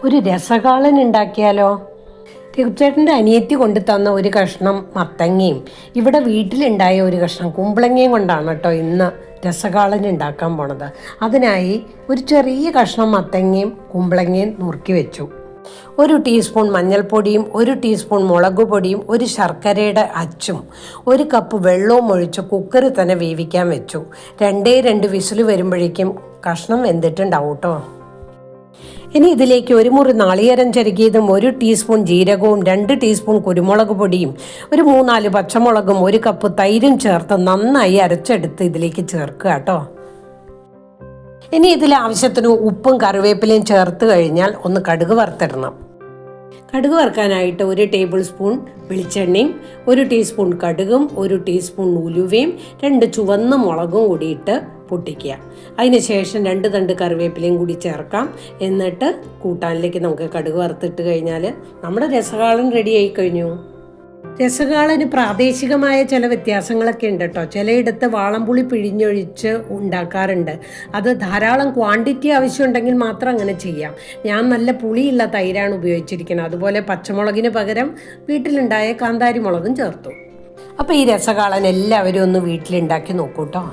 ഒരു രസകാളൻ ഉണ്ടാക്കിയാലോ? രഘുചേട്ടൻ്റെ അനിയത്തി കൊണ്ടു തന്ന ഒരു കഷ്ണം മത്തങ്ങയും ഇവിടെ വീട്ടിലുണ്ടായ ഒരു കഷ്ണം കുമ്പളങ്ങയും കൊണ്ടാണ് കേട്ടോ ഇന്ന് രസകാളൻ ഉണ്ടാക്കാൻ പോണത്. അതിനായി ഒരു ചെറിയ കഷ്ണം മത്തങ്ങയും കുമ്പളങ്ങയും നുറുക്കി വെച്ചു. 1 ടീസ്പൂൺ മഞ്ഞൾപ്പൊടിയും 1 ടീസ്പൂൺ മുളക് പൊടിയും 1 ശർക്കരയുടെ അച്ചും 1 കപ്പ് വെള്ളവും ഒഴിച്ച് കുക്കറിൽ തന്നെ വേവിക്കാൻ വെച്ചു. 2 വിസിൽ വരുമ്പോഴേക്കും കഷ്ണം വെന്തിട്ടുണ്ടാവും കേട്ടോ. ഇനി ഇതിലേക്ക് 1 മുറി നാളികേരം ചിരകിയതും 1 ടീസ്പൂൺ ജീരകവും 2 ടീസ്പൂൺ കുരുമുളക് പൊടിയും 3-4 പച്ചമുളകും 1 കപ്പ് തൈരും ചേർത്ത് നന്നായി അരച്ചെടുത്ത് ഇതിലേക്ക് ചേർക്കുക കേട്ടോ. ഇനി ഇതിൽ ആവശ്യത്തിന് ഉപ്പും കറിവേപ്പിലയും ചേർത്ത് കഴിഞ്ഞാൽ ഒന്ന് കടുക് വറുത്തിടണം. കടുക് വറുക്കാനായിട്ട് 1 ടേബിൾ സ്പൂൺ വെളിച്ചെണ്ണയും 1 ടീസ്പൂൺ കടുകും 1 ടീസ്പൂൺ ഉലുവയും 2 ചുവന്ന മുളകും കൂടിയിട്ട് പൊട്ടിക്കുക. അതിനുശേഷം 2 തണ്ട് കറിവേപ്പിലയും കൂടി ചേർക്കാം. എന്നിട്ട് കൂട്ടാനിലേക്ക് നമുക്ക് കടുക് വറുത്തിട്ട് കഴിഞ്ഞാൽ നമ്മുടെ രസകാളൻ റെഡി ആയി കഴിഞ്ഞു. രസകാളന് പ്രാദേശികമായ ചില വ്യത്യാസങ്ങളൊക്കെ ഉണ്ട് കേട്ടോ. ചിലയിടത്ത് വാളംപുളി പിഴിഞ്ഞൊഴിച്ച് ഉണ്ടാക്കാറുണ്ട്. അത് ധാരാളം ക്വാണ്ടിറ്റി ആവശ്യമുണ്ടെങ്കിൽ മാത്രം അങ്ങനെ ചെയ്യാം. ഞാൻ നല്ല പുളിയുള്ള തൈരാണ് ഉപയോഗിച്ചിരിക്കുന്നത്. അതുപോലെ പച്ചമുളകിന് പകരം വീട്ടിലുണ്ടായ കാന്താരി മുളകും ചേർത്തു. അപ്പോൾ ഈ രസകാളൻ എല്ലാവരും ഒന്ന് വീട്ടിലുണ്ടാക്കി നോക്കൂ കേട്ടോ.